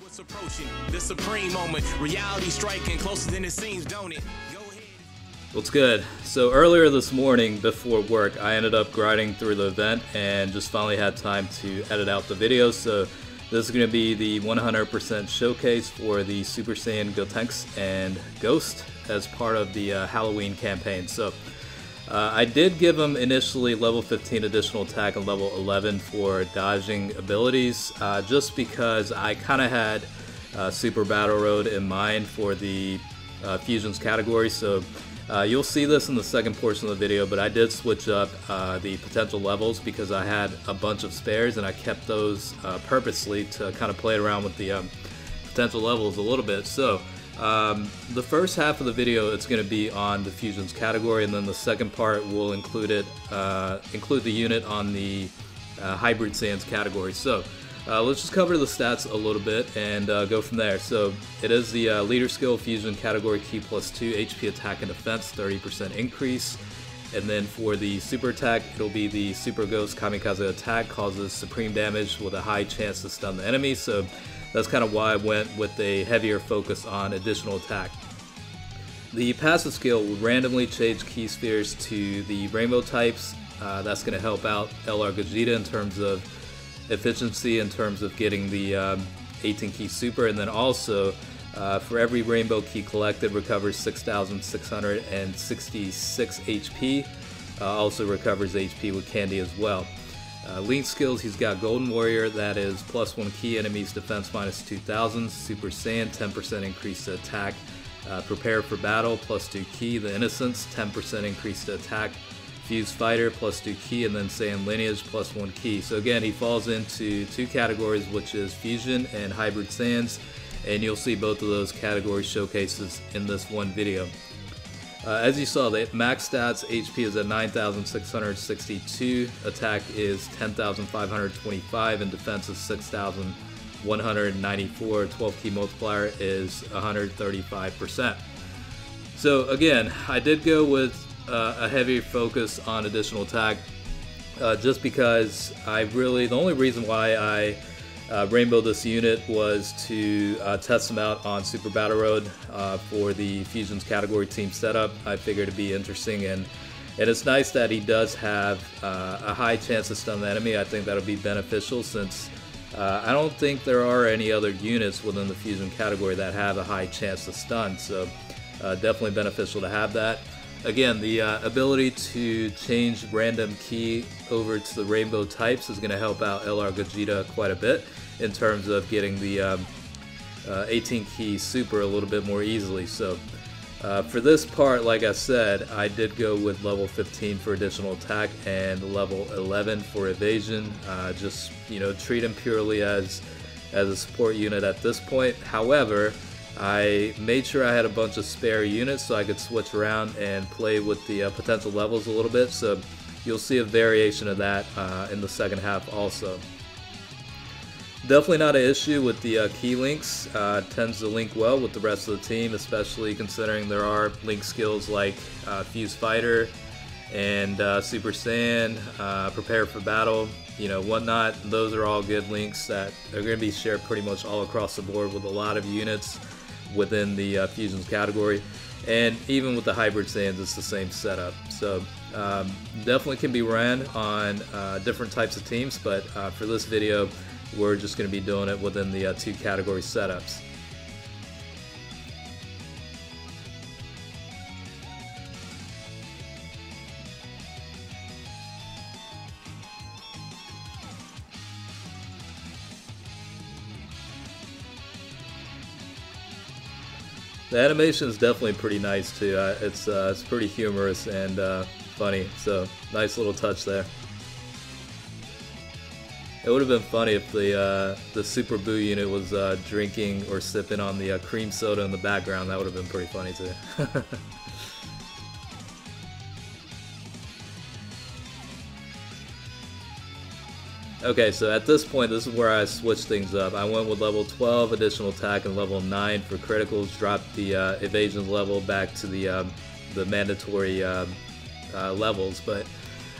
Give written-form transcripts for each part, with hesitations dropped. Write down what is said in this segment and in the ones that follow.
What's approaching the supreme moment, reality striking closer than it seems, don't it? Go ahead. What's good? So earlier this morning before work, I ended up grinding through the event and just finally had time to edit out the video. So this is going to be the 100% showcase for the Super Saiyan Gotenks and Ghost as part of the Halloween campaign. So I did give him initially level 15 additional attack and level 11 for dodging abilities, just because I kind of had Super Battle Road in mind for the Fusions category. So you'll see this in the second portion of the video, but I did switch up the potential levels because I had a bunch of spares and I kept those purposely to kind of play around with the potential levels a little bit. So the first half of the video, it's going to be on the Fusions category, and then the second part will include the unit on the Hybrid Saiyans category. So let's just cover the stats a little bit and go from there. So it is the leader skill fusion category, key plus 2 HP attack and defense, 30% increase. And then for the super attack, it'll be the Super Ghost Kamikaze attack, causes supreme damage with a high chance to stun the enemy. So that's kind of why I went with a heavier focus on additional attack. The passive skill will randomly change key spheres to the rainbow types. That's going to help out LR Gogeta in terms of efficiency, in terms of getting the 18 key super, and then also for every rainbow key collected recovers 6,666 HP. Also recovers HP with candy as well. Link skills, he's got Golden Warrior, that is +1 key, enemies defense -2,000. Super Saiyan, 10% increase to attack. Prepare for battle, +2 key. The Innocence, 10% increase to attack. Fuse Fighter, +2 key, and then Saiyan Lineage, +1 key. So again, he falls into two categories, which is Fusion and Hybrid Saiyans, and you'll see both of those category showcases in this one video. As you saw, the max stats, HP is at 9,662, attack is 10,525, and defense is 6,194. 12 key multiplier is 135%. So again, I did go with a heavy focus on additional attack, just because the only reason why I rainbowed this unit was to test him out on Super Battle Road for the Fusions category team setup. I figured it'd be interesting, and it's nice that he does have a high chance to stun the enemy. I think that'll be beneficial since I don't think there are any other units within the Fusion category that have a high chance to stun, so definitely beneficial to have that. Again, the ability to change random key over to the rainbow types is going to help out LR Gogeta quite a bit in terms of getting the 18 key super a little bit more easily. So for this part, like I said, I did go with level 15 for additional attack and level 11 for evasion. Just, treat him purely as a support unit at this point. However, I made sure I had a bunch of spare units so I could switch around and play with the potential levels a little bit, so you'll see a variation of that in the second half also. Definitely not an issue with the key links, tends to link well with the rest of the team, especially considering there are link skills like Fuse Fighter and Super Saiyan, Prepare for Battle, whatnot. Those are all good links that are going to be shared pretty much all across the board with a lot of units within the Fusions category, and even with the Hybrid Saiyans, it's the same setup. So definitely can be ran on different types of teams, but for this video, we're just going to be doing it within the two category setups. The animation is definitely pretty nice too. It's pretty humorous and funny, so nice little touch there. It would have been funny if the Super Boo unit was drinking or sipping on the cream soda in the background. That would have been pretty funny too. Okay, so at this point, this is where I switched things up. I went with level 12 additional attack and level 9 for criticals, dropped the evasion level back to the mandatory levels. But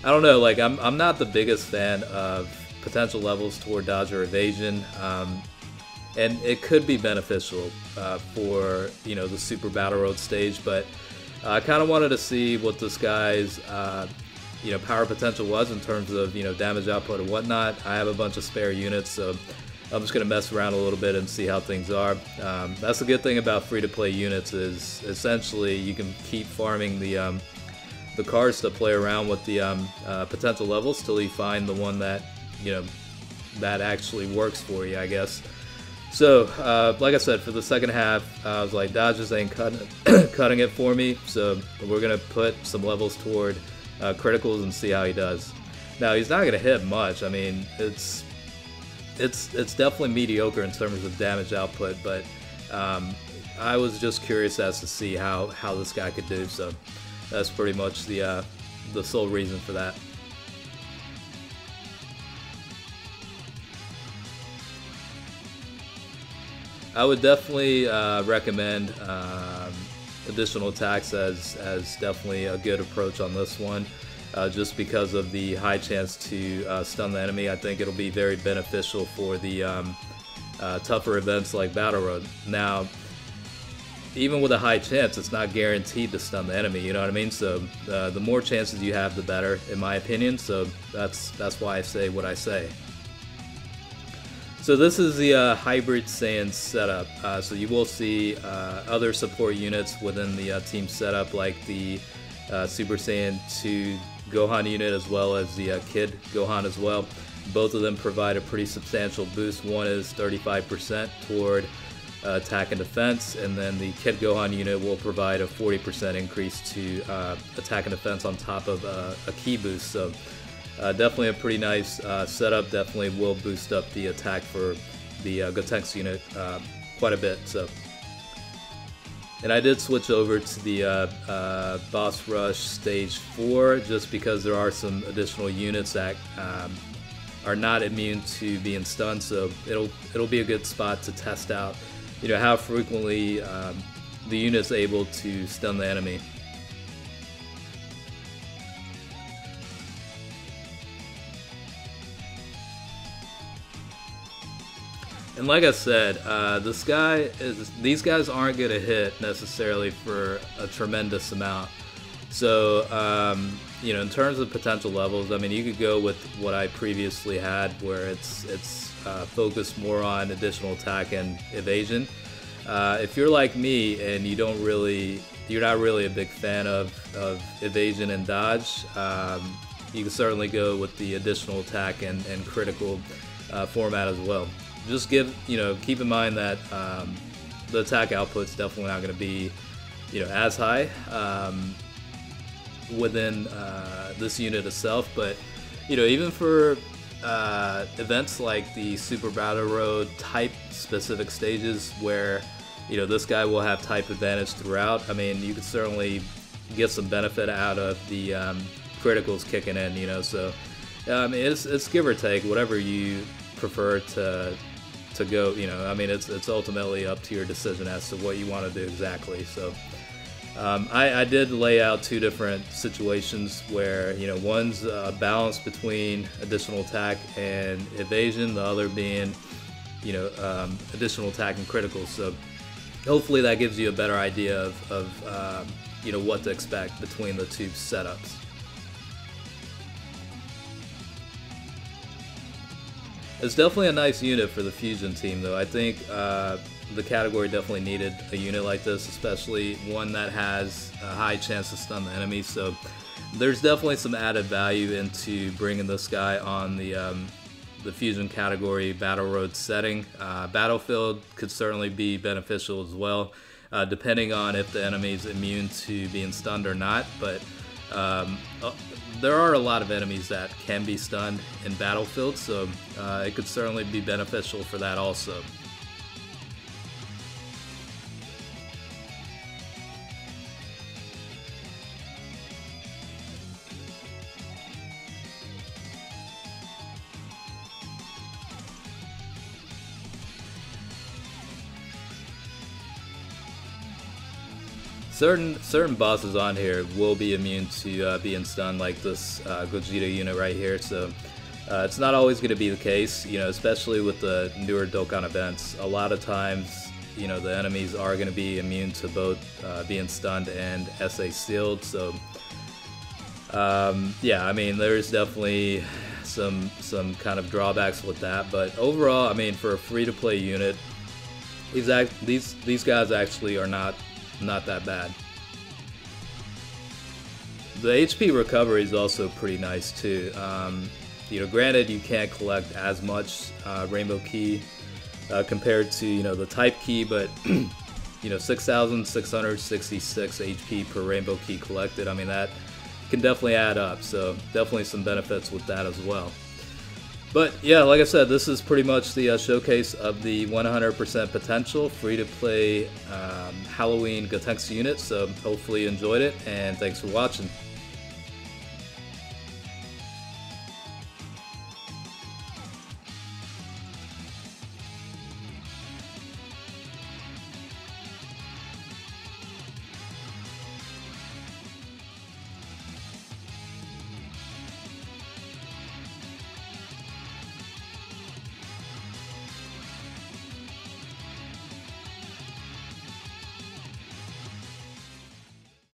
I don't know, like I'm not the biggest fan of potential levels toward dodge or evasion. and it could be beneficial for the Super Battle Road stage. But I kind of wanted to see what this guy's power potential was in terms of damage output and whatnot. I have a bunch of spare units, so I'm just gonna mess around a little bit and see how things are. That's the good thing about free-to-play units, is essentially you can keep farming the cards to play around with the potential levels till you find the one that that actually works for you, I guess. So like I said, for the second half, I was like, dodges ain't cutting it for me, so we're gonna put some levels toward criticals and see how he does. Now, he's not gonna hit much. I mean, it's definitely mediocre in terms of damage output, but I was just curious as to see how this guy could do, so that's pretty much the sole reason for that. I would definitely recommend additional attacks as definitely a good approach on this one. Just because of the high chance to stun the enemy. I think it'll be very beneficial for the tougher events like Battle Road. Now, even with a high chance, it's not guaranteed to stun the enemy, you know what I mean? So the more chances you have, the better, in my opinion. So that's why I say what I say. So this is the Hybrid Saiyan setup. So you will see other support units within the team setup, like the Super Saiyan 2 Gohan unit, as well as the Kid Gohan as well. Both of them provide a pretty substantial boost. One is 35% toward attack and defense, and then the Kid Gohan unit will provide a 40% increase to attack and defense on top of a key boost. So definitely a pretty nice setup. Definitely will boost up the attack for the Gotenks unit quite a bit. So. And I did switch over to the Boss Rush Stage 4 just because there are some additional units that are not immune to being stunned, so it'll be a good spot to test out how frequently the unit's able to stun the enemy. And like I said, these guys aren't going to hit necessarily for a tremendous amount. So, in terms of potential levels, I mean, you could go with what I previously had, where it's focused more on additional attack and evasion. If you're like me and you're not really a big fan of evasion and dodge, you can certainly go with the additional attack and critical format as well. Just keep in mind that the attack output's definitely not going to be, as high within this unit itself. But even for events like the Super Battle Road type specific stages, where this guy will have type advantage throughout, I mean, you could certainly get some benefit out of the criticals kicking in. So it's give or take, whatever you prefer to go. I mean, it's ultimately up to your decision as to what you want to do exactly. So I did lay out two different situations where one's a balance between additional attack and evasion, the other being additional attack and critical. So hopefully that gives you a better idea of what to expect between the two setups. It's definitely a nice unit for the Fusion team, though. I think the category definitely needed a unit like this, especially one that has a high chance to stun the enemy. So there's definitely some added value into bringing this guy on the Fusion category Battle Road setting. Battlefield could certainly be beneficial as well, depending on if the enemy is immune to being stunned or not. But there are a lot of enemies that can be stunned in Battlefield, so it could certainly be beneficial for that also. Certain bosses on here will be immune to being stunned, like this Gogeta unit right here. So It's not always going to be the case, you know, especially with the newer Dokkan events. A lot of times, you know, the enemies are going to be immune to both being stunned and SA sealed. So, yeah, I mean, there's definitely some kind of drawbacks with that. But overall, I mean, for a free-to-play unit, these guys actually are not that bad. The HP recovery is also pretty nice too. You know, granted, you can't collect as much Rainbow Key compared to, you know, the Type Key, but you know, 6,666 HP per Rainbow Key collected. I mean, that can definitely add up. So definitely some benefits with that as well. But yeah, like I said, this is pretty much the showcase of the 100% potential free-to-play Halloween Gotenks unit. So hopefully you enjoyed it, and thanks for watching.